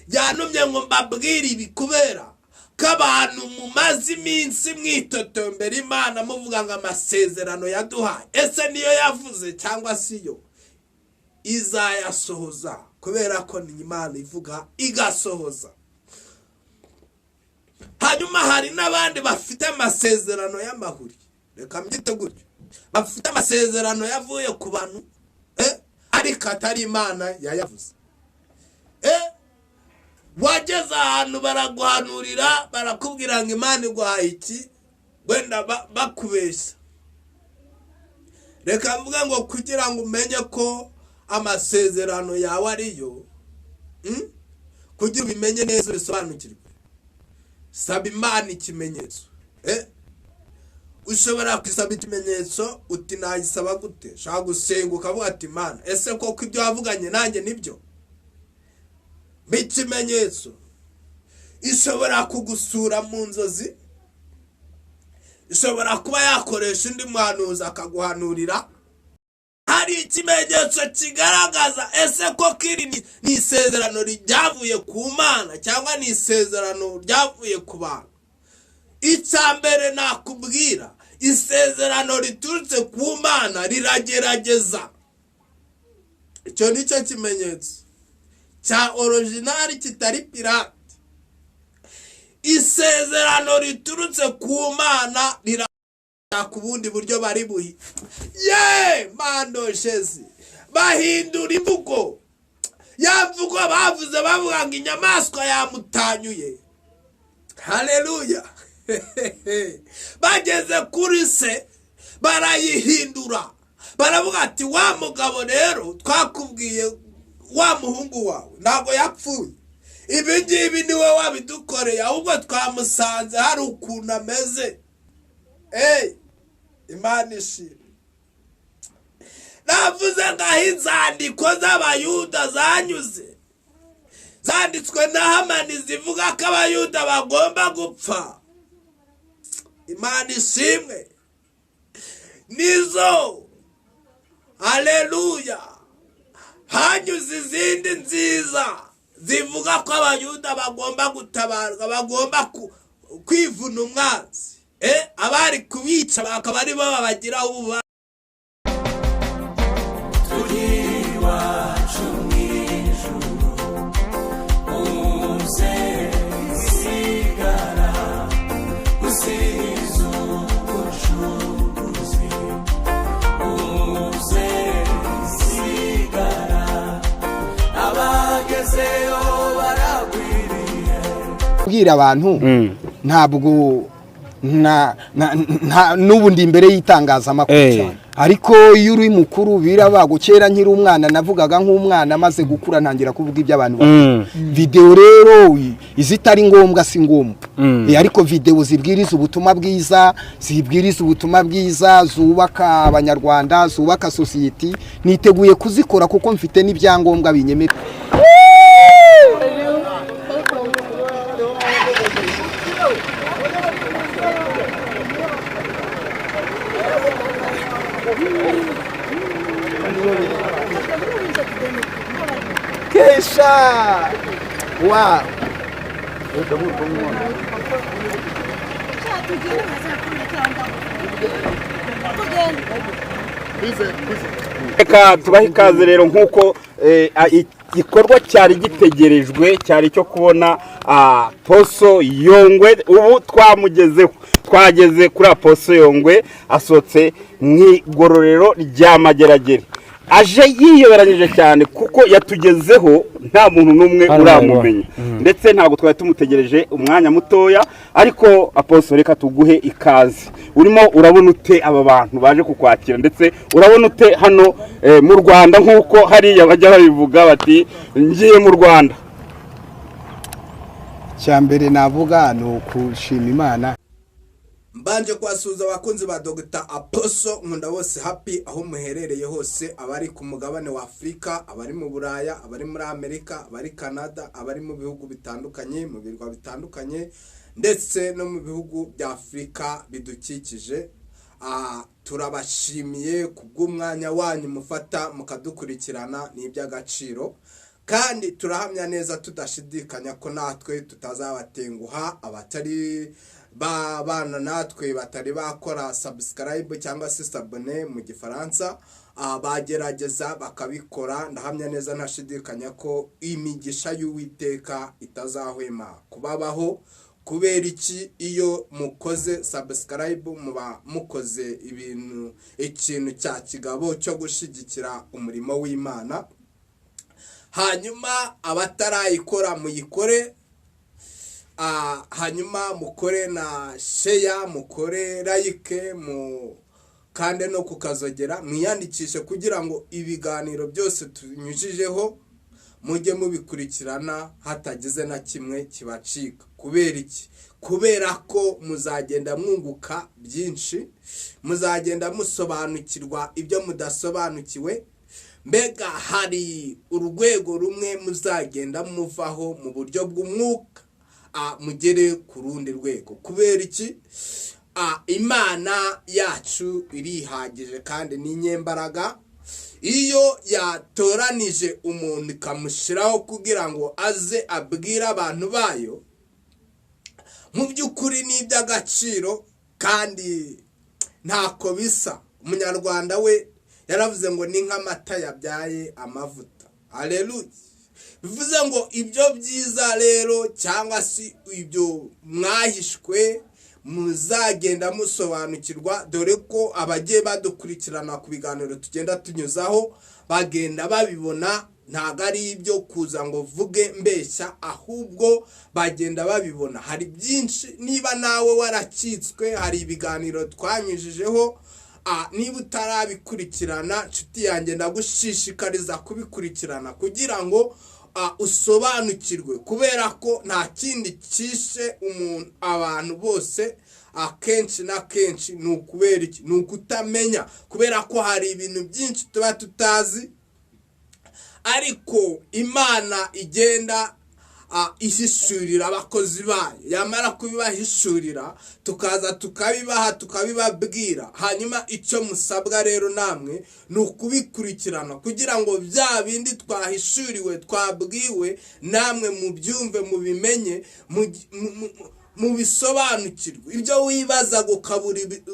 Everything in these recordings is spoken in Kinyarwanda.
yanumye ngo mbabwire ibi kubera k'abantu mumaze iminsi mwitotombera Imana muvuga ngo amasezerano yaduhaye ese niyo yavuze cyangwa siyo Izayasohoza kubera ko ni Imana ivuga igasohoza. Hanyuma hari n'abandi bafite amasezerano y'amahuri, reka mbyite gutyo, bafite amasezerano yavuye ku bantu ariko atari Imana yayavuze. Wageze ahantu baraguhanurira barakubwira ngo Imana iguhaye iki, wenda bakubeshya. Reka mvuga ngo kugira ngo umenye ko amasezerano yawe ariyo, kugira ubimenye neza bisobanukirwe, saba Imana ikimenyetso. Ushobora kwisaba ikimenyetso uti nayisaba gute? Shaka gusenga ukavuga ati Imana ese koko ibyo wavuganye nanjye nibyo? Bikimenyetso ishobora kugusura mu nzozi, ishobora kuba yakoresha undi muhanuzi akaguhanurira. Hari ikimenyetso kigaragaza ese ko kiri ni isezerano ryavuye ku Mana cyangwa ni isezerano ryavuye ku bantu. Icyambere nakubwira, isezerano riturutse ku Mana riragerageza. Icyo nicyo kimenyetso cya original kitari pirate. Isezerano riturutse ku Mana ku bundi buryo bari buhi mandoshezi bahindura imvugo yavugo bavuze bavuga ngo inyamaswa yamutanyuye. Haleluya. Bageze kuri se barayihindura, baravuga ati wa mugabo rero twakubwiye wa muhungu wawe ntabwo yapfuye, ibi ngibi niwe wabidukoreye ahubwo twamusanze hari ukuntu ameze. Imana ishimwe. Navuze ngaho inzandiko z'Abayuda zanyuze, zanditswe na Hamani zivuga ko Abayuda bagomba gupfa. Imana ishimwe. Nizo, haleluya, hanyuze izindi nziza zivuga ko Abayuda bagomba gutabarwa, bagomba kwivuna umwanzi. Abari kubica bakaba ari bo babagira ububa. Kubwira abantu ntabwo n'ubundi imbere y'itangazamakuru, ariko iyo uri mukuru birabagukera nkiri umwana navugaga nk'umwana maze gukura ntangira kuvuga ibyo abantu video rero izitari ngombwa si ngombwa, ariko video zibwiriza ubutumwa bwiza zubaka abanyarwanda, zubaka society, niteguye kuzikora kuko mfite n'ibyangombwa binyemera. Kesha wow reka tubahe ikaze rero nk'uko igikorwa cyari gitegerejwe cyari cyo kubona Poso Yongwe. Ubu twageze kuri Poso Yongwe asohotse mu igororero rya Mageragere. Aje yiyoberanyije cyane kuko yatugezeho nta muntu numwe uramumenya, ndetse ntabwo twari tumutegereje umwanya mutoya. Ariko Aposo reka tuguhe ikaze. Urimo urabona ute aba bantu baje kukwakira, ndetse urabona ute hano mu Rwanda nk'uko hariya bajya babivuga bati ngiye mu Rwanda? Cyambere navuga no kushima Imana. Mbanje kwasuhuza abakunzi ba Dr. Aposo Nkundabose happy aho muherereye hose, abari ku mugabane wa Afrika, abari mu Buraya, abari muri Amerika, abari Canada, abari mu bihugu bitandukanye, mu birwa bitandukanye, ndetse no mu bihugu bya Afrika bidukikije. Turabashimiye kubw'umwanya wanyu mufata mukadukurikirana, ni iby'agaciro kandi turahamya neza tudashidikanya ko natwe tutazabatenguha abatari bana natwe batari bakora subscribe cyangwa se s'abonner mu gifaransa bagerageza bakabikora. Ndahamya neza ntashidikanya ko imigisha y'Uwiteka itazahwema kubabaho. Kubera iki? Iyo mukoze subscribe muba mukoze ikintu cya kigabo cyo gushigikira umurimo w'Imana. Hanyuma abatarayikora muyikore, hanyuma mukore na share, mukore like, kandi no kukazogera mwiyandikishe kugira ngo ibiganiro byose tunyujijeho mujye mubikurikirana hatagize na kimwe kibacika. Kubera iki? Kubera ko muzagenda mwunguka byinshi, muzagenda musobanukirwa ibyo mudasobanukiwe. Mbega hari urwego rumwe muzagenda muvaho mu buryo bw'umwuka mugere ku rundi rwego. Kubera iki? Imana yacu irihagije kandi ni nyembaraga. Iyo yatoranije umuntu ikamushyiraho kugira ngo aze abwire abantu bayo, mu by'ukuri ni iby'agaciro kandi ntako bisa. Umunyarwanda we yaravuze ngo ni nk'amata yabyaye amavuta. Haleluya. Bivuze ngo ibyo byiza rero cyangwa se ibyo mwahishwe muzagenda musobanukirwa, dore ko abagiye badukurikirana ku biganiro tugenda tunyuzaho bagenda babibona. Ntago ari ibyo kuza ngo vuge mbeshya, ahubwo bagenda babibona. Hari byinshi, niba nawe warakitswe, hari ibiganiro twanyujijeho, niba utarabikurikirana nshuti yanjye ndagushishikariza kubikurikirana kugira ngo usobanukirwe. Kubera ko nta kindi kishe abantu bose akenshi na kenshi ni ukubera iki? Ni ukutamenya. Kubera ko hari ibintu byinshi tuba tutazi, ariko Imana igenda ihishurira abakozi bayo. Yamara kubibahishurira tukaza tukabibaha, tukabibabwira. Hanyuma icyo musabwa rero namwe ni ukubikurikirana kugira ngo bya bindi twahishuriwe, twabwiwe, namwe mubyumve, mubimenye, mubisobanukirwe. Ibyo wibazaga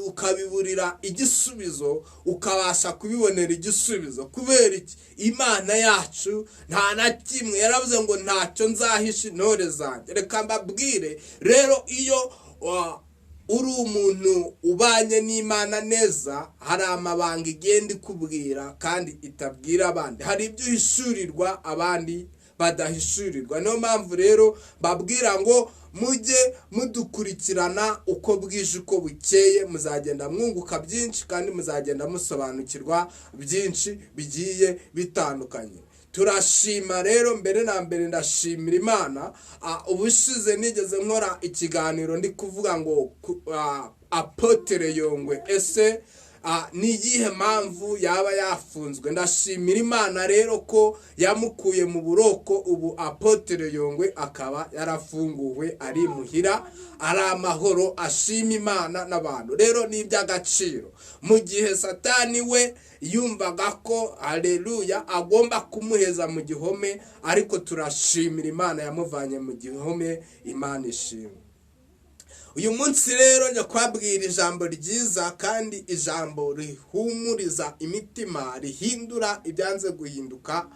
ukabiburira igisubizo, ukabasha kubibonera igisubizo. Kubera iki? Imana yacu nta na kimwe, yaravuze ngo ntacyo nzahisha intore zanjye. Reka mbabwire rero, iyo uri umuntu ubanye n'Imana neza, hari amabanga igenda ikubwira kandi itabwira abandi. Hari ibyo uhishurirwa abandi badahishurirwa. Niyo mpamvu rero babwira ngo mujye mudukurikirana uko bwije uko bukeye, muzagenda mwunguka byinshi kandi muzagenda musobanukirwa byinshi bigiye bitandukanye. Turashima rero, mbere na mbere ndashimira Imana. Ubushize nigeze nkora ikiganiro ndi kuvuga ngo Apotre Yongwe ese ni iyihe mpamvu yaba yafunzwe. Ndashimira Imana rero ko yamukuye mu buroko, ubu Apotre Yongwe akaba yarafunguwe, ari muhira, ari amahoro. Ashima Imana n'abantu. Rero ni iby'agaciro. Mu gihe Satani we yumvaga ko haleluya agomba kumuheza mu gihome, ariko turashimira Imana yamuvanye mu gihome. Imana ishimwe. Uyu munsi rero njya kwabwira ijambo ryiza kandi ijambo rihumuriza imitima, rihindura ibyanze guhinduka,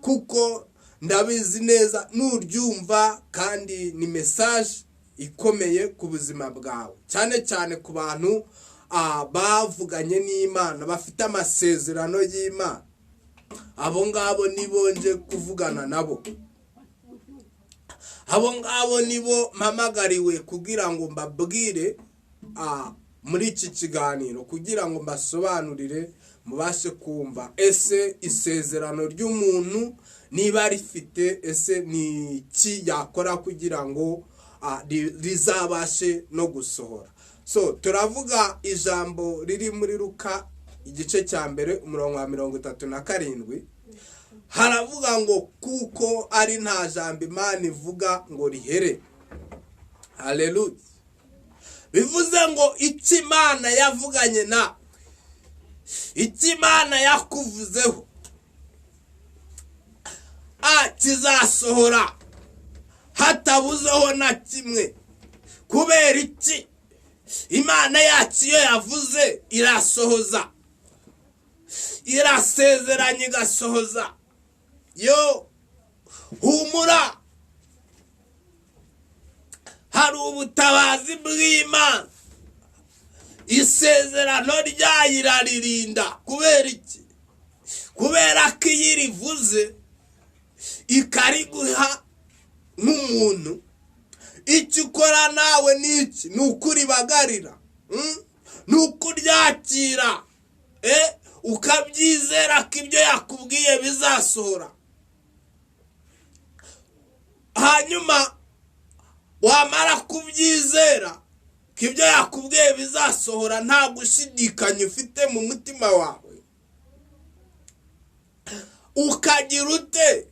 kuko ndabizi neza nuryumva kandi ni message ikomeye ku buzima bwawe, cyane cyane ku bantu bavuganye n'Imana, bafite amasezerano y'Imana. Abo ngabo nibo nje kuvugana nabo. Abo ngabo nibo mpamagariwe kugira ngo mbabwire muri iki kiganiro, kugira ngo mbasobanurire, mubashe kumva ese isezerano ry'umuntu niba rifite, ese ni iki yakora kugira ngo rizabashe no gusohora. So turavuga ijambo riri muri Luka igice cya mbere umurongo wa 37. Haravuga ngo kuko ari nta jambo Imana ivuga ngo rihere. Haleluya. Bivuze ngo icyo Imana yavuganye na, icyo Imana yakuvuzeho, kizasohora hatabuzeho na kimwe. Kubera iki? Imana yacu iyo yavuze irasohoza, irasezeranye igasohoza. Yo humura, hari ubutabazi bw'Imana, isezerano ryayo iraririnda. Kubera iki? Kubera ko iyo irivuze ikariguha nk'umuntu, icyo ukora nawe n'iki ni ukuribagarira, ni ukuryakira, ukabyizera ko ibyo yakubwiye bizasohora. Hanyuma wamara kubyizera ko ibyo yakubwiye bizasohora, nta gushidikanya ufite mu mutima wawe, ukagira ute?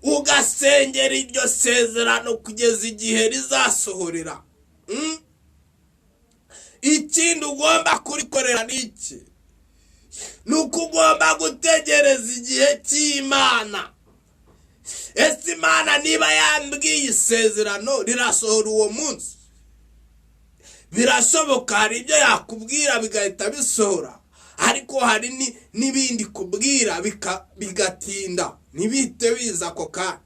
Ugasengera iryo sezerano kugeza igihe rizasohorera. Ikindi ugomba kurikorera n'iki? Ni uko ugomba gutegereza igihe cy'Imana. Ese Imana niba yambwiye isezerano rirasohora uwo munsi, birashoboka hari ibyo yakubwira bigahita bisohora, ariko hari n'ibindi kubwira bigatinda, ntibite biza ako kanya.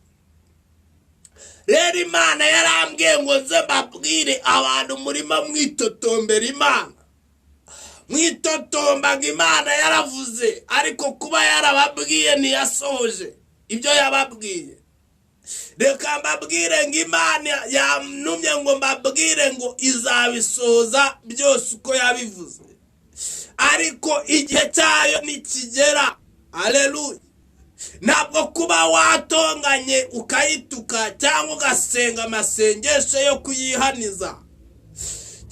Rero Imana yarambwiye ngo nze mbabwire abantu murimo mwitotombera Imana. Mwitotombaga Imana yaravuze, ariko kuba yarababwiye ntiyasohoje ibyo yababwiye. Reka mbabwire ngo Imana yantumye ngo mbabwire ngo izabisohoza byose uko yabivuze, ariko igihe cyayo nikigera. Haleluya. Ntabwo kuba watonganye ukayituka cyangwa ugasenga amasengesho yo kuyihaniza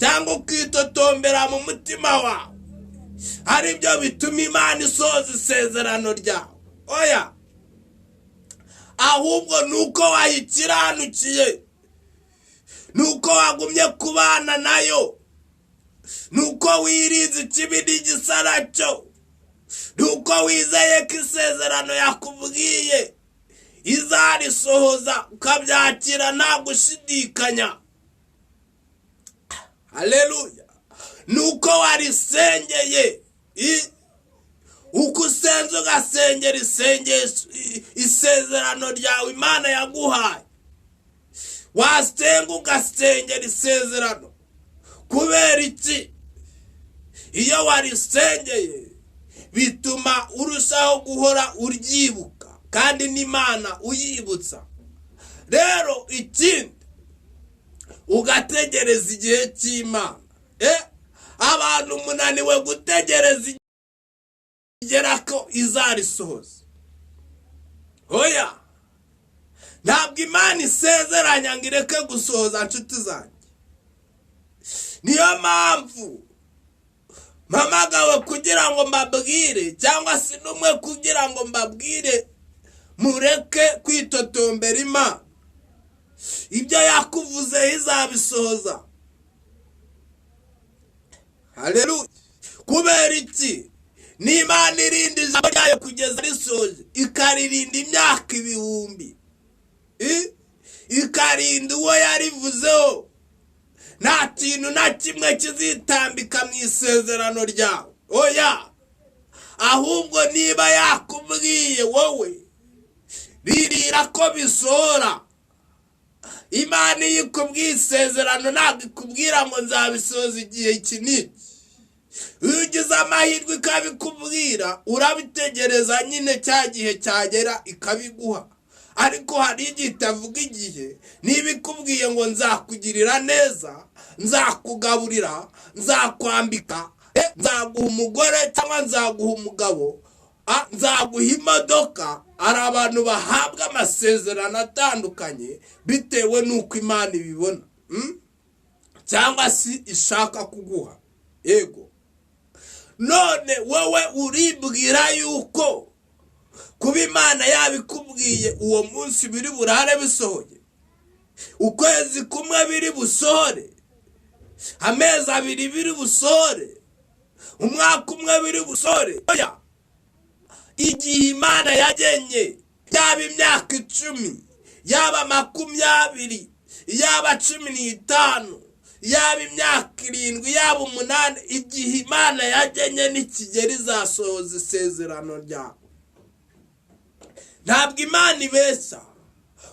cyangwa ukitotombera mu mutima wawe ari byo bituma Imana isohoza isezerano ryawe. Oya, ahubwo nuko wayikiranukiye, nuko wagumye kubana nayo, nuko wirinze ikibi n'igisa nacyo, nuko wizeye ko isezerano yakubwiye izarisohoza, ukabyakira nta gushidikanya. Haleluya. Nuko warisengeye, uko usenze ugasengera isezerano ryawe Imana yaguhaye, wasenga ugasengera isezerano. Kubera iki? Iyo warisengeye bituma urushaho guhora uryibuka, kandi n'Imana uyibutsa. Rero ikindi, ugategereza igihe cy'Imana. Abantu munaniwe gutegereza igera ko izarisohoza. Oya, ntabwo Imana isezeranya ngo ireke gusohoza, nshuti zanjye. Niyo mpamvu mpamagawe kugira ngo mbabwire, cyangwa se n'umwe kugira ngo mbabwire, mureke kwitotombera Imana. Ibyo yakuvuze izabisohoza. Haleluya. Kubera iki? Ni Imana irinda ijambo ryayo kugeza risohoje, ikaririnda imyaka ibihumbi, ikarinda uwo yarivuzeho. Nta kintu na kimwe kizitambika mu isezerano ryawe. Oya, ahubwo niba yakubwiye wowe, ririra ko bisohora. Imana iyo ikubwiye isezerano ntabwo ikubwira ngo nzabisohoza igihe iki n'iki. Iyo ugize amahirwe ikabikubwira, urabitegereza nyine, cya gihe cyagera ikabiguha. Ariko hari igihe itavuga igihe. Niba ikubwiye ngo nzakugirira neza, nzakugaburira, nzakwambika, nzaguha umugore cyangwa nzaguha umugabo, nzaguha imodoka, hari abantu bahabwa amasezerano atandukanye bitewe n'uko Imana ibibona, cyangwa si ishaka kuguha. Yego. None wowe uribwira yuko kuba Imana yabikubwiye uwo munsi biri burare bisohoye, ukwezi kumwe biri busohore, amezi abiri biri busohore, umwaka umwe biri busohore. Oya, igihe Imana yagenye yaba imyaka 10 yaba 20 yaba 15 yaba imyaka 7 yaba 8 igihe Imana yagenye n'ikigeri izasohoza isezerano ryawe. Ntabwo Imana ibeshya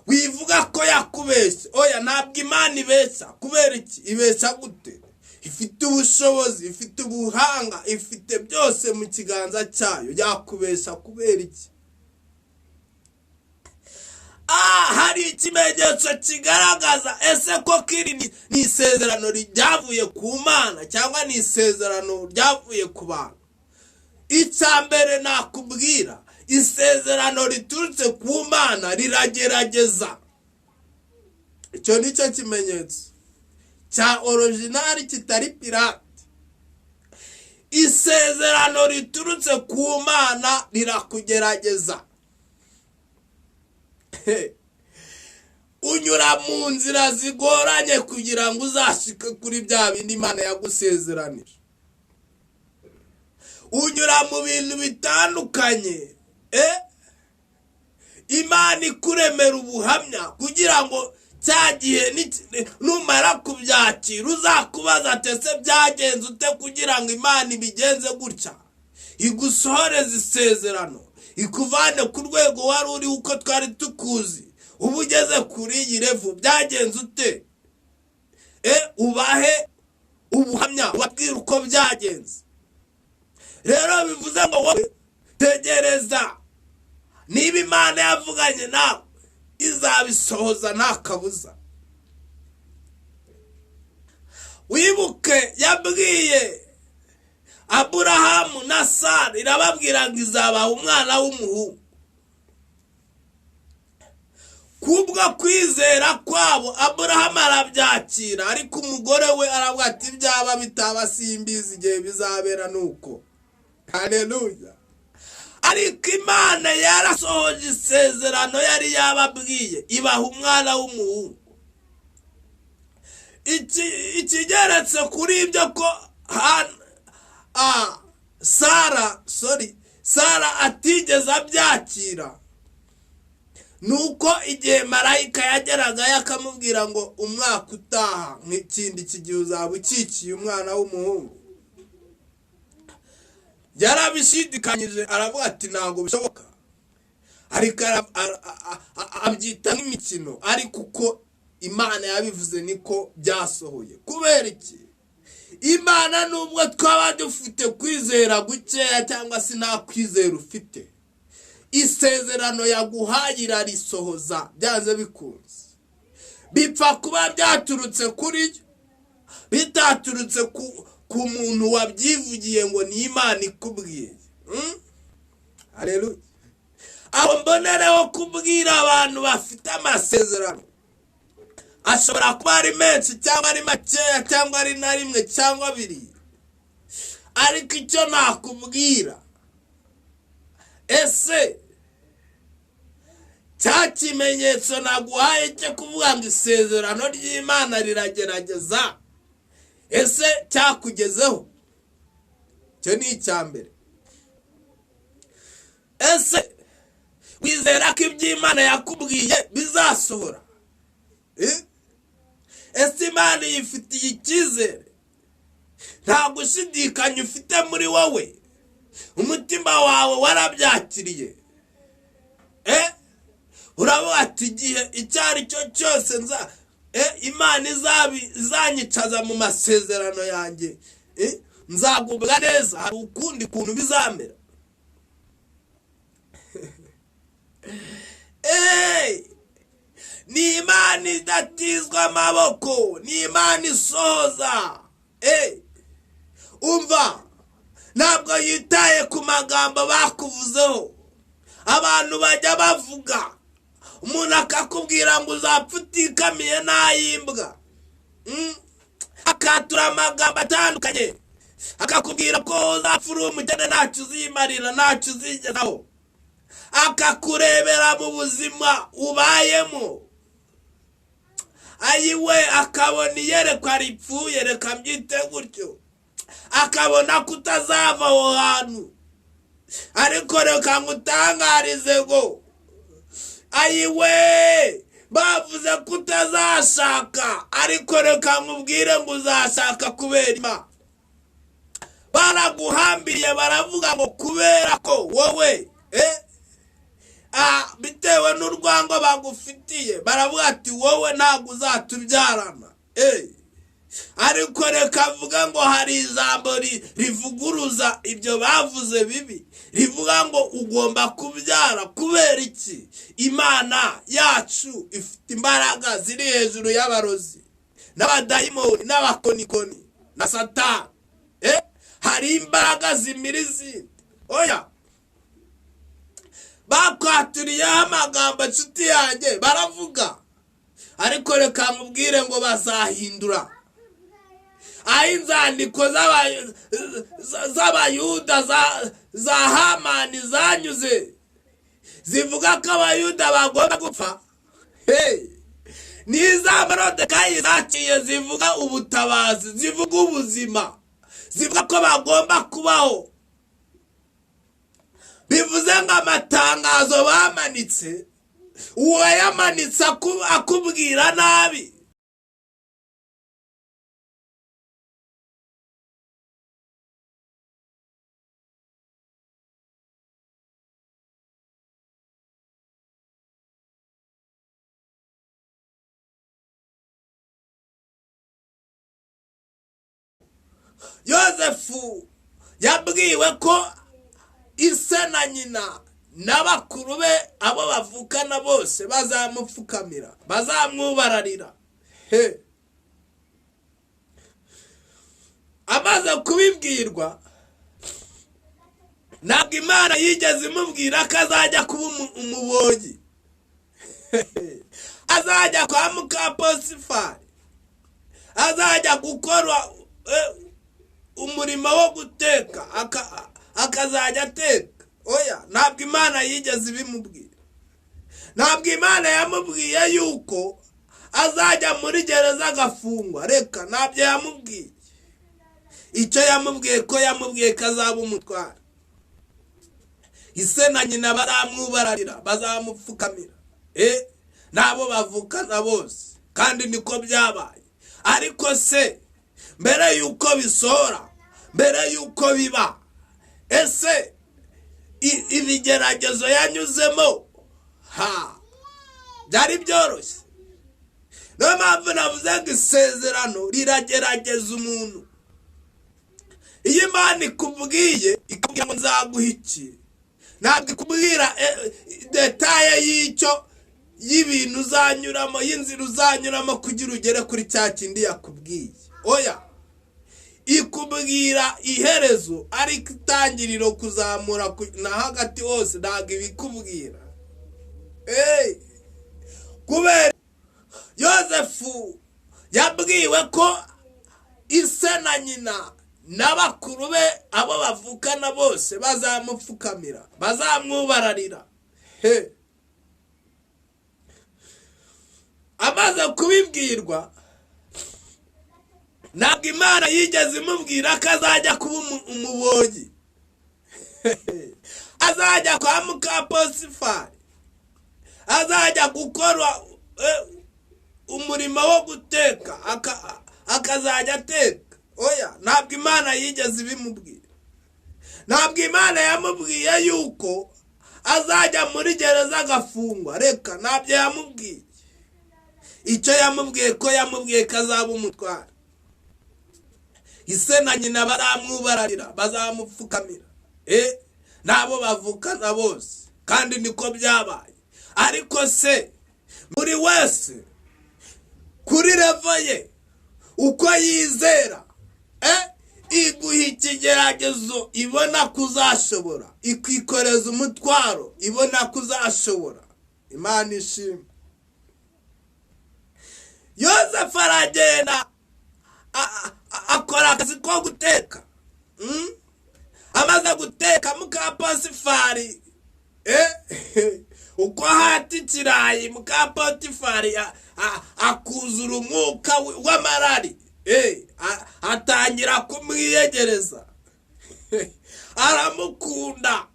wivuga ko yakubeshya, oya ntabwo Imana ibeshya. Kubera iki? Ibeshya gute? Ifite ubushobozi, ifite ubuhanga, ifite byose mu kiganza cyayo. Yakubeshya kubera iki? Hari ikimenyetso kigaragaza ese ko kiri ni isezerano ryavuye ku Mana cyangwa ni isezerano ryavuye ku bantu. Icyambere nakubwira, isezerano riturutse ku Mana riragerageza. Icyo nicyo kimenyetso cya original kitari pirate. Isezerano riturutse ku Mana rirakugerageza. Unyura mu nzira zigoranye kugira ngo uzashike kuri bya bindi Imana yagusezeranije. Unyura mu bintu bitandukanye, Imana ikuremera ubuhamya kugira ngo cyagiye numara kubyakira uzakubaza atese byagenze ute kugira ngo Imana ibigenze gutya. Igusohoreze isezerano, ikuvane ku rwego wari uri uko twari tukuzi, ubu ugeze kuri iyi level byagenze ute. Ubahe ubuhamya wabwira uko byagenze. Rero bivuze ngo wowe tegereza, niba Imana yavuganye nawe izabisohoza nta kabuza. Wibuke yabwiye Aburahamu na Sara, irababwira ngo izabaha umwana w'umuhungu. Kubwo kwizera kwabo Aburahamu arabyakira, ariko umugore we aravuga ati byaba bitaba simbizi igihe bizabera nuko. Haleluya. Ariko Imana yarasohoje isezerano yari yababwiye, ibaha umwana w'umuhungu. Ikigeretse kuri ibyo ko Sara atigeze abyakira, nuko igihe marayika yageraga yakamubwira ngo umwaka utaha nk'ikindi kigihe uzaba ukikiye umwana w'umuhungu. Yarabishidikanyije aravuga ati ntabwo bishoboka, ariko abyita nk'imikino. Ariko uko Imana yabivuze niko byasohoye. Kubera iki? Imana nubwo twaba dufite kwizera gukeya cyangwa se nta kwizera ufite, isezerano yaguhaye irarisohoza byanze bikunze. Bipfa kuba byaturutse kuri yo, bitaturutse ku muntu wabyivugiye ngo ni Imana ikubwiye. Haleluya. Aho mbonereho kubwira abantu bafite amasezerano. Ashobora kuba ari menshi cyangwa ari makeya cyangwa ari na rimwe cyangwa abiri, ariko icyo nakubwira, ese cya kimenyetso naguhaye cyo kuvuga ngo isezerano ry'Imana riragerageza, ese cyakugezeho? Cyo ni icyambere. Ese wizera ko iby'Imana yakubwiye bizasohora? Ese Imana yifitiye icyizere? Nta gushidikanya ufite muri wowe? Umutima wawe warabyakiriye? Uravuga ati igihe icyo ari cyo cyose Imana izanyicaza mu masezerano yanjye, nzagubwa neza, hari ukundi kuntu bizamera. Ni Imana idatizwa amaboko, ni Imana isohoza. Umva, ntabwo yitaye ku magambo bakuvuzeho. Abantu bajya bavuga, umuntu akakubwira ngo uzapfa utikamiye nayimbwa, akatura amagambo atandukanye, akakubwira ko uzapfa uri umukene ntacyo uzimarira, ntacyo uzigezaho, akakurebera mu buzima ubayemo. Ayiwe akabona iyerekwa ripfuye, reka mbyite gutyo, akabona kutazava aho hantu. Ariko reka ngutangarize ngo ayiwe bavuze kutazashaka ariko reka nkubwire ngo uzashaka kubera Imana. Baraguhambiye baravuga ngo kubera ko wowe bitewe n'urwango bagufitiye baravuga ati wowe ntabwo uzatubyarana. Ariko reka vuga ngo hari ijambo rivuguruza ibyo bavuze bibi, rivuga ngo ugomba kubyara. Kubera iki? Imana yacu ifite imbaraga ziri hejuru y'abarozi n'abadayimoni n'abakonikoni na Satani. Hari imbaraga zimira izindi. Oya, bakwaturiyeho amagambo inshuti yanjye baravuga, ariko reka nkubwire ngo bazahindura. Aho inzandiko z'abayuda za Hamani zanyuze zivuga ko abayuda bagomba gupfa, n'iza Moridekayi zaciye zivuga ubutabazi, zivuga ubuzima, zivuga ko bagomba kubaho. Bivuze ngo amatangazo bamanitse, uwayamanitse akubwira nabi. Yosefu yabwiwe ko ise na nyina n'abakuru be abo bavukana bose bazamupfukamira, bazamwubararira. Amaze kubibwirwa, ntabwo Imana yigeze imubwira ko azajya kuba umuboyi. Azajya kwa muka Posifari, azajya gukora umurimo wo guteka, akazajya ateka. Oya, ntabwo Imana yigeze ibimubwira. Ntabwo Imana yamubwiye yuko azajya muri gereza agafungwa. Reka, ntabyo yamubwiye. Icyo yamubwiye ko azaba umutware. Ise na nyina baramwubararira, bazamupfukamira. Nabo bavukana bose, kandi niko byabaye. Ariko se mbere yuko bisohora, mbere yuko biba, ese ibigeragezo yanyuzemo byari byoroshye? Niyo mpamvu navuze ngo isezerano riragerageza umuntu. Iyo Imana ikubwiye ikubwira ngo nzaguha iki, ntabwo ikubwira detaye y'ibintu uzanyuramo, y'inzira uzanyuramo kugira ugere kuri cya kindi yakubwiye. Oya, ikubwira iherezo, ariko itangiriro kuzamura na hagati hose ntabwo ibikubwira. Kubera Yosefu yabwiwe ko ise na nyina n'abakuru be abo bavukana bose bazamupfukamira, bazamwubararira. Amaze kubibwirwa, ntabwo Imana yigeze imubwira ko azajya kuba umuboyi. Azajya kwa muka Posifari, azajya gukora umurimo wo guteka, akazajya ateka. Oya, ntabwo Imana yigeze ibimubwira. Ntabwo Imana yamubwiye yuko azajya muri gereza agafungwa. Reka, ntabyo yamubwiye. Icyo yamubwiye ko azaba umutware. Ise na nyina baramwubararira, bazamupfukamira. Nabo bavukana bose, kandi niko byabaye. Ariko se muri wese kuri revo ye uko yizera, iguha ikigeragezo ibona kuzashobora, ikwikoreza umutwaro ibona kuzashobora. Imana ishimwe. Yosefu aragenda akora akazi ko guteka. Amaze guteka muka Posifari, uko hati ikirayi muka Potifari akuzura umwuka w'amarari. Atangira kumwiyegereza, aramukunda.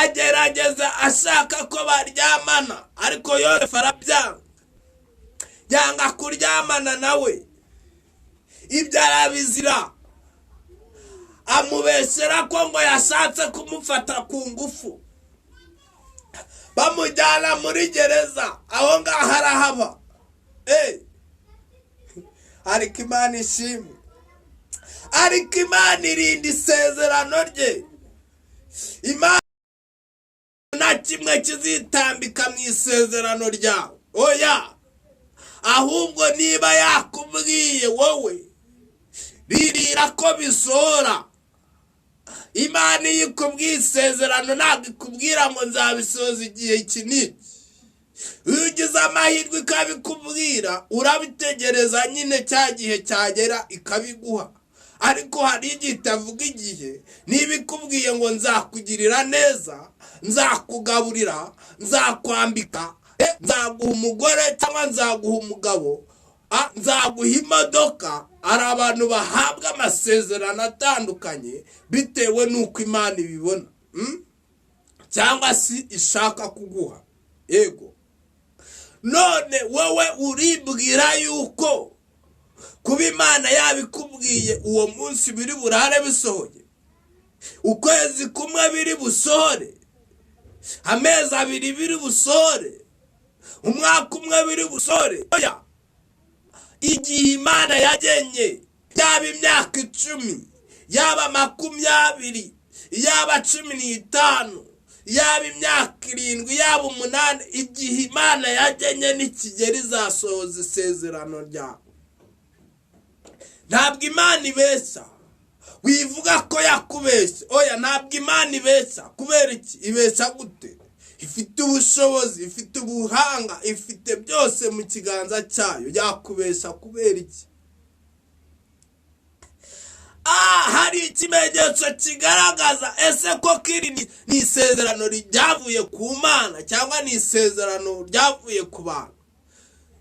agerageza ashaka ko baryamana, ariko Yosefu arabyanga, yanga kuryamana nawe, ibyo arabizira. Amubesera ko ngo yashatse kumufata ku ngufu, bamujyana muri gereza, aho ngaho arahaba. Ariko Imana ishimwe, ariko Imana irinda isezerano rye. Imana nta kimwe kizitambika mu isezerano ryawe, oya. Ahubwo niba yakubwiye wowe, birira ko bisohora. Imana iyo ikubwiye isezerano ntabwo ikubwira ngo nzabisoza igihe iki n'iki. Iyo ugize amahirwe ikabikubwira, urabitegereza nyine cya gihe cyagera ikabiguha. Ariko hari igihe itavuga igihe, niba ikubwiye ngo nzakugirira neza, nzakugaburira, nzakwambika, nzaguha umugore cyangwa nzaguha umugabo, nzaguha imodoka. Ari abantu bahabwa amasezerano atandukanye bitewe n'uko Imana ibibona, cyangwa si ishaka kuguha. Yego, none wowe uribwira yuko kuba Imana yabikubwiye uwo munsi biri burare bisohoye, ukwezi kumwe biri busohore, amezi abiri biri busohore, umwaka umwe biri busohore? Oya, igihe Imana yagenye, yaba imyaka 10, yaba 20, yaba 15, yaba imyaka 7, yaba 8, igihe Imana yagenye nikigera izasohoza isezerano ryawe. Ntabwo Imana ibeshya wivuga ko yakubeshya, oya, ntabwo Imana ibeshya. Kubera iki? Ibeshya gute? Ifite ubushobozi, ifite ubuhanga, ifite byose mu kiganza cyayo. Yakubeshya kubera iki? Hari ikimenyetso kigaragaza ese ko kiri ni isezerano ryavuye ku Mana cyangwa ni isezerano ryavuye ku bantu.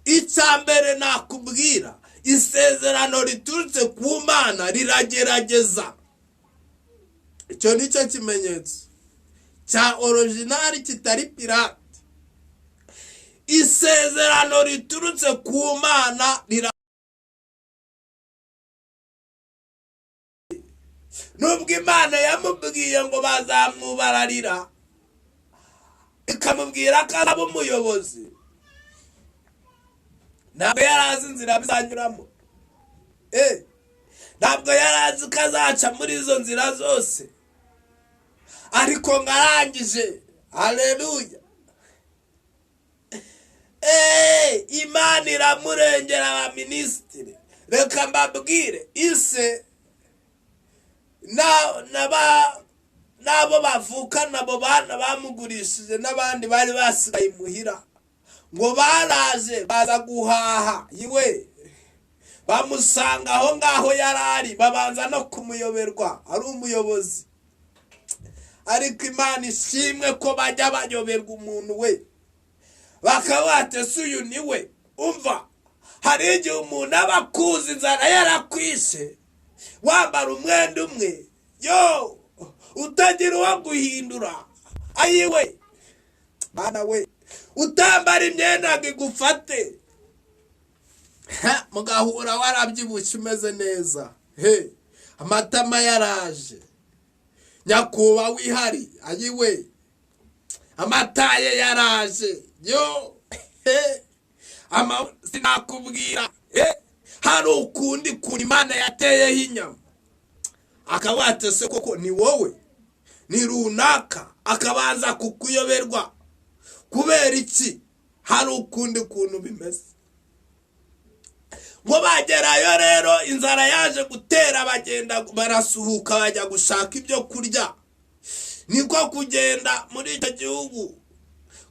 Icyambere nakubwira, isezerano riturutse ku Mana riragerageza. Icyo nicyo kimenyetso cya original kitari pirate. Isezerano riturutse ku Mana nubwo Imana yamubwiye ngo bazamwubararira, ikamubwira ko azaba umuyobozi, ntabwo yarazi inzira bizanyuramo. Ntabwo yarazi ko azaca muri izo nzira zose, ariko ngarangije. Haleluya. Imana iramurengera abaminisitiri. Reka mbabwire, ise nabo bavuka nabo bana bamugurishije n'abandi bari basigaye imuhira, ngo baraje baza guhaha iwe, bamusanga aho ngaho yarari, babanza no kumuyoberwa ari umuyobozi. Ariko Imana ishimwe ko bajya bayoberwa umuntu we, bakabate suyu niwe. Umva, hari igihe umuntu aba kuzi inzara yarakwishe, wambara umwenda umwe, yo utagira uwo guhindura, ayiwe bana we, utambara imyenda ngo igufate, mugahura warabyibushye umeze neza, amatama yaraje, nyakuba wihari, ayiwe amataye yaraje, yo sinakubwira. Hari ukundi kuri Imana yateyeho inyama, akabate se koko ni wowe, ni runaka, akabanza kukuyoberwa. Kubera iki? Hari ukundi kuntu bimeze. Ngo bagerayo rero, inzara yaje gutera, bagenda barasuhuka bajya gushaka ibyo kurya. Niko kugenda muri icyo gihugu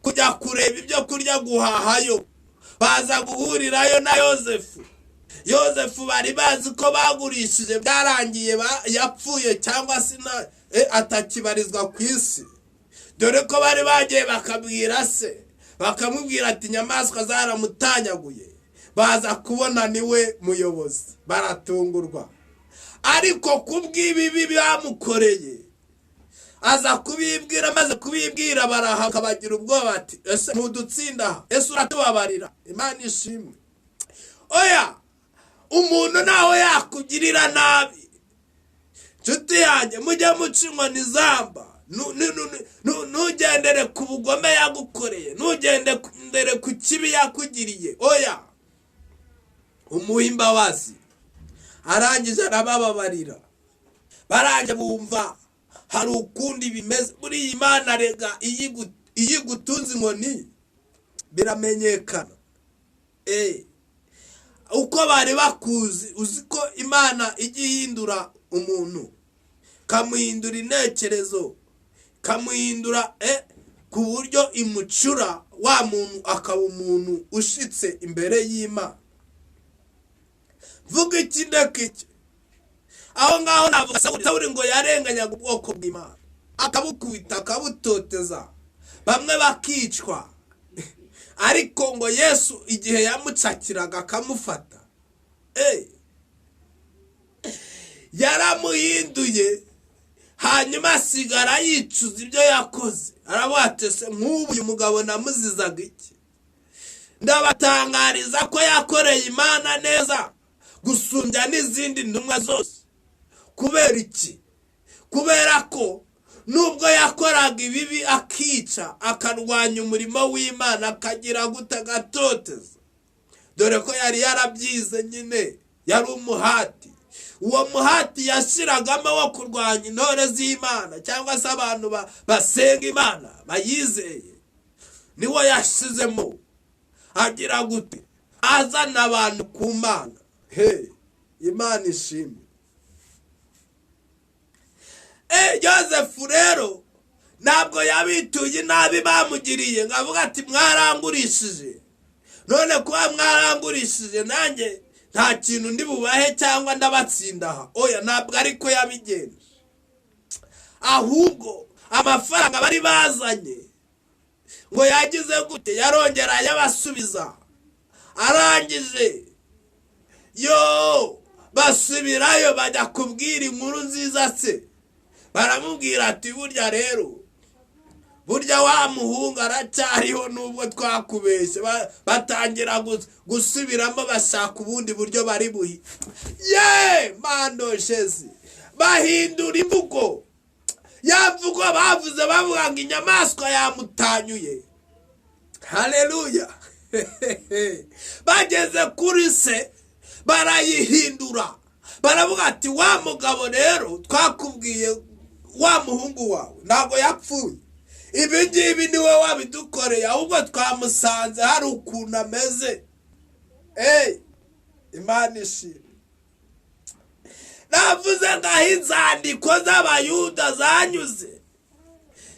kujya kureba ibyo kurya, guhahayo, baza guhurirayo na Yosefu. Yosefu bari bazi ko bagurishije byarangiye, yapfuye cyangwa se atakibarizwa ku isi. Dore ko bari bagiye bakabwira se, bakamubwira ati inyamaswa zaramutanyaguye, baza kubona niwe muyobozi, baratungurwa. Ariko kubw'ibibi bamukoreye, aza kubibwira, maze kubibwira barahaka bagira ubwoba bati ese ntudutsinda, ese uratubabarira? Imana ishimwe. Oya, umuntu nawe yakugirira nabi, nshuti yanjye mujye muca inkoni zamba, nugendere ku bugome yagukoreye, nugendere ku kibi yakugiriye. Oya, umuha imbabazi, arangije arabababarira, barangije bumva hari ukundi bimeze. Muri iyi Mana rega iyo igutunze inkoni biramenyekana. Uko bari bakuzi, uzi ko Imana ijya ihindura umuntu, kamuhindura intekerezo, kamuhindura ku buryo imucura wa muntu akaba umuntu ushitse imbere y'Imana. Vuga iki ndekiki? Aho ngaho navuga Sawuli ngo yarenganyaga ubwoko bw'Imana, akabukubita akabutoteza, bamwe bakicwa. Ariko ngo Yesu igihe yamucakiraga akamufata, yaramuhinduye, hanyuma asigara yicuza ibyo yakoze. Arabatese nk'ubu uyu mugabo namuzizaga iki? Ndabatangariza ko yakoreye Imana neza gusumbya n'izindi ntumwa zose. Kubera iki? Kubera ko nubwo yakoraga ibibi akica, akarwanya umurimo w'Imana, akagira gutagatoteza, dore ko yari yarabyize nyine, yari umuhati. Uwo muhati yashiragamo wo kurwanya intore z'Imana cyangwa se abantu basenga Imana bayizeye, niwo yashizemo. Agira gute? Azana abantu ku Mana. Imana ishimwe. Yosefu rero ntabwo yabituye nabi bamugiriye, ngavuga ati mwarangurishije, none kuba mwarangurishije nanjye nta kintu ndi bubahe cyangwa ndabatsindaha. Oya, ntabwo ariko yabigenje. Ahubwo amafaranga bari bazanye ngo yagize gute, yarongera yabasubiza. Arangije basubirayo bajya kubwira inkuru nziza se. Baramubwira ati burya rero, burya wa muhungu aracyariho nubwo twakubeshye. Batangira gusubiramo bashaka ubundi buryo bari buhi. Mandoshezi bahindura imvugo. Yavugo bavuze bavuga ngo inyamaswa yamutanyuye. Haleluya. Bageze kuri se barayihindura, baravuga ati wa mugabo rero twakubwiye, wa muhungu wawe ntabwo yapfuye, ibi ngibi niwe wabidukoreye, ahubwo twamusanze hari ukuntu ameze. Imana ishimwe. Navuze ngaho inzandiko z'Abayuda zanyuze,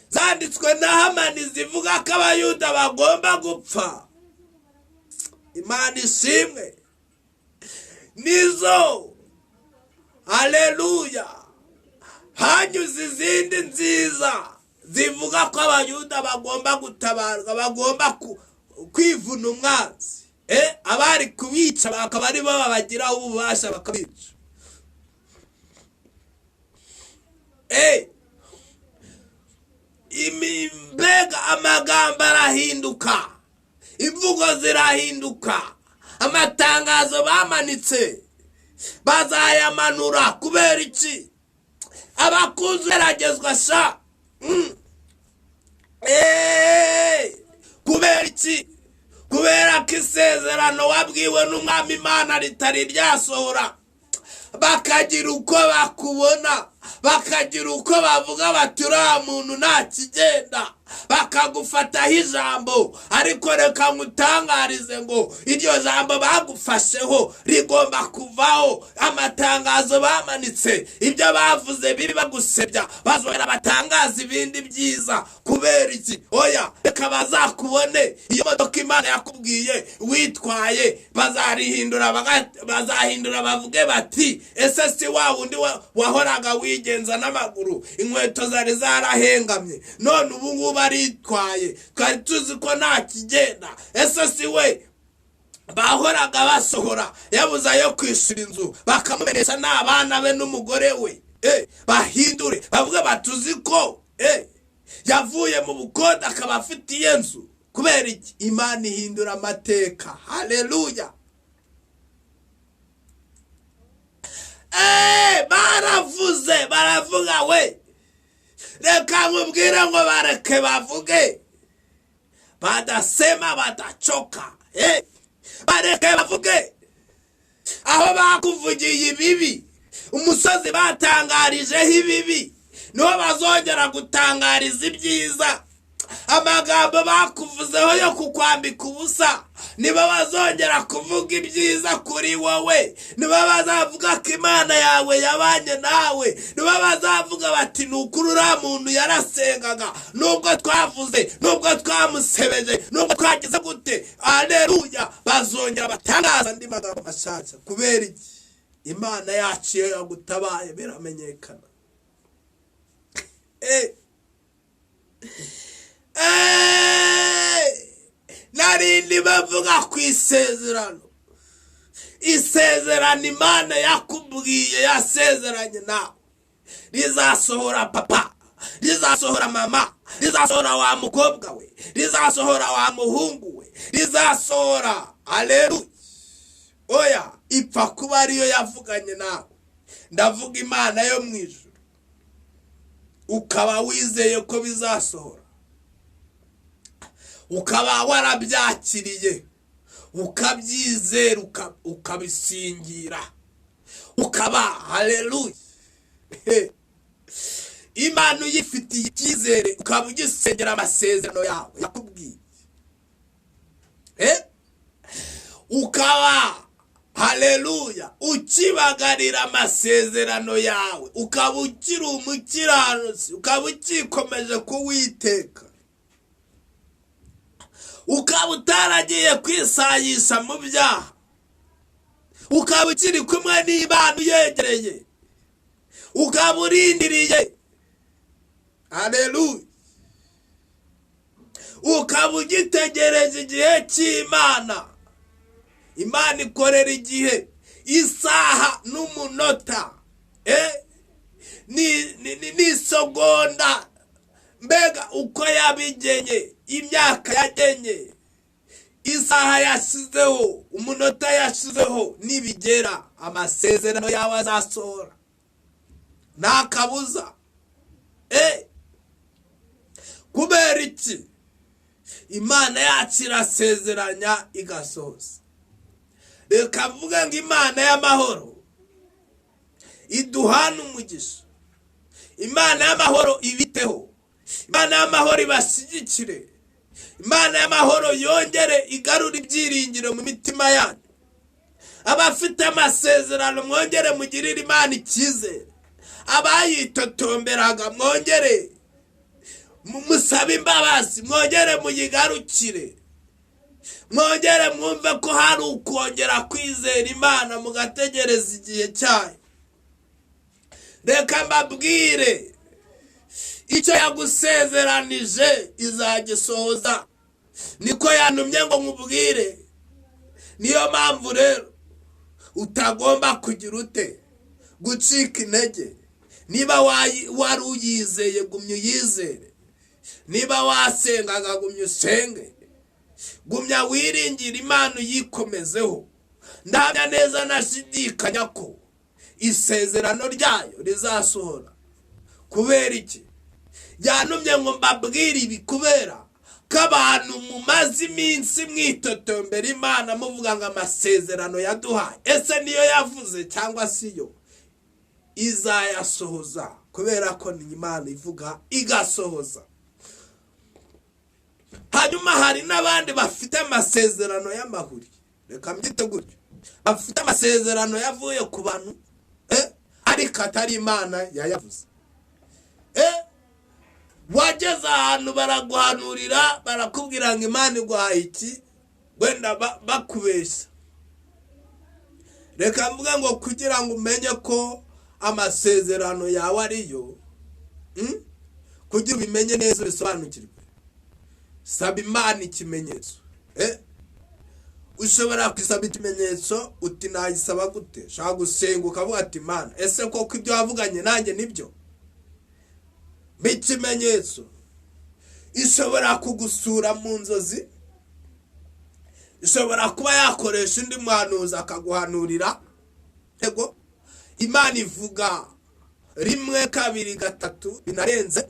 zanditswe na Hamani, zivuga ko Abayuda bagomba gupfa. Imana ishimwe. Nizo, haleluya, hanyuze izindi nziza zivuga ko Abayuda bagomba gutabarwa, bagomba kwivuna umwanzi. Abari kubica bakaba ari bo babagiraho ububasha bakabica. Mbega amagambo arahinduka, imvugo zirahinduka, amatangazo bamanitse bazayamanura. Kubera iki? Abakunzi baragezwa sha. Kubera iki? Kubera ko isezerano wabwiwe n'Umwami Mana ritari ryasohora. Bakagira uko bakubona, bakagira uko bavuga bati uriya muntu nta kigenda, bakagufataho ijambo. Ariko reka nkutangarize ngo iryo jambo bagufasheho rigomba kuvaho. Amatangazo bamanitse, ibyo bavuze biri bagusebya, bazongera batangaza ibindi byiza. Kubera iki? Oya, reka bazakubone. Iyo modoka Imana yakubwiye witwaye, bazahindura bavuge bati ese si wa wundi wahoraga wigenza n'amaguru, inkweto zari zarahengamye, none ubu ngubu aritwaye, twari tuzi ko nta kigenda. Ese si we bahoraga basohora, yabuze ayo kwishyura inzu, bakamumenesha n'abana be n'umugore we. Bahindure bavuga batuzi ko yavuye mu bukonde akaba afitiye inzu kubera iki? Imana ihindura amateka. Haleluya. Baravuze baravuga we, reka nkubwire ngo bareke bavuge, badasema badachoka. Bareke bavuge aho bakuvugiye ibibi, umusozi batangarijeho ibibi niho bazongera gutangariza ibyiza. Amagambo bakuvuzeho yo kukwambika ubusa nibo bazongera kuvuga ibyiza kuri wowe. Nibo bazavuga ko Imana yawe yabanye nawe. Nibo bazavuga bati nukuri uriya muntu yarasengaga, nubwo twavuze, nubwo twamusebeje, nubwo twagize gute. Haleluya. Bazongera batangaza andi magambo mashyashya. Kubera iki? Imana yacu iyo yagutabaye biramenyekana. Narindi bavuga ku isezerano. Isezerano Imana yakubwiye, yasezeranye nawe, rizasohora papa, rizasohora mama, rizasohora wa mukobwa we, rizasohora wa muhungu we, rizasohora. Haleluya. Oya, ipfa kuba ariyo yavuganye nawe. Ndavuga Imana yo mu ijuru, ukaba wizeye ko bizasohora, ukaba warabyakiriye, ukabyizera, ukabisingira, ukaba. Haleluya. Imana uyifitiye icyizere, ukaba ugisengera amasezerano yawe yakubwiye, ukaba. Haleluya. Ukibagarira amasezerano yawe, ukaba ukiri umukiranutsi, ukaba ukikomeje kuwiteka, ukaba utaragiye kwisayisha mu byaha, ukaba ukiri kumwe n'Imana uyegereye, ukaba urindiriye. Haleluya. Ukaba ugitegereje igihe cy'Imana. Imana ikorera igihe, isaha n'umunota, ni segonda, mbega uko yabigenye, imyaka yagenye, isaha yashizeho, umunota yashizeho, nibigera amasezerano yawe azasohora nta kabuza. Kubera iki? Imana yacu irasezeranya igasohoza. Reka mvuga ngo Imana y'amahoro iduhana umugisha. Imana y'amahoro ibiteho. Imana y'amahoro ibashyigikire. Imana y'amahoro yongere igarura ibyiringiro mu mitima yanyu. Abafite amasezerano mwongere mugirire Imana icyizere. Abayitotomberaga mwongere musabe imbabazi, mwongere muyigarukire. Mwongere mwumve ko hari ukongera kwizera Imana, mugategereza igihe cyayo. Reka mbabwire, icyo yagusezeranije izagisohoza. Niko yantumye ngo nkubwire. Niyo mpamvu rero utagomba kugira ute, gucika intege. Niba wari uyizeye, gumya uyizere. Niba wasengaga, gumya usenge. Gumya wiringira Imana uyikomezeho. Ndahamya neza nashidikanya ko isezerano ryayo rizasohora. Kubera iki? Yantumye ngo mbabwire ibi kubera ko abantu mumaze iminsi mwitotombera Imana muvuga ngo amasezerano yaduhaye, ese niyo yavuze cyangwa siyo? Izayasohoza, kubera ko ni Imana ivuga igasohoza. Hanyuma hari n'abandi bafite amasezerano y'amahuri. Reka mbyite gutyo, bafite amasezerano yavuye ku bantu, ariko atari Imana yayavuze. Wageze ahantu baraguhanurira, barakubwira ngo Imana iguhaye iki, wenda bakubeshya. Reka mvuga ngo kugira ngo umenye ko amasezerano yawe ariyo, kugira ubimenye neza bisobanukirwe, saba Imana ikimenyetso. Ushobora kwisaba ikimenyetso uti nayisaba gute? Shaka gusenga ukavuga ati Imana, ese koko ibyo wavuganye nanjye nibyo? Bikimenyetso ishobora kugusura mu nzozi, ishobora kuba yakoresha undi muhanuzi akaguhanurira. Ego Imana ivuga rimwe kabiri gatatu binarenze,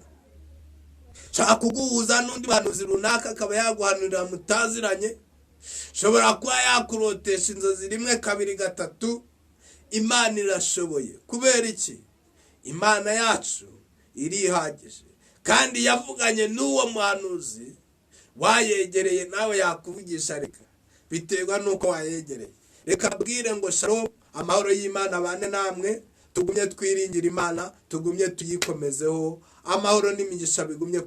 shaka kuguhuza n'undi muhanuzi runaka akaba yaguhanurira mutaziranye, shobora kuba yakurotesha inzozi rimwe kabiri gatatu. Imana irashoboye. Kubera iki? Imana yacu irihagije, kandi yavuganye n'uwo muhanuzi wayegereye, nawe yakuvugisha. Reka biterwa nuko wayegereye. Reka bwire ngo shalom, amahoro y'Imana bane namwe. Tugumye twiringira Imana, tugumye tuyikomezeho, amahoro n'imigisha bigumye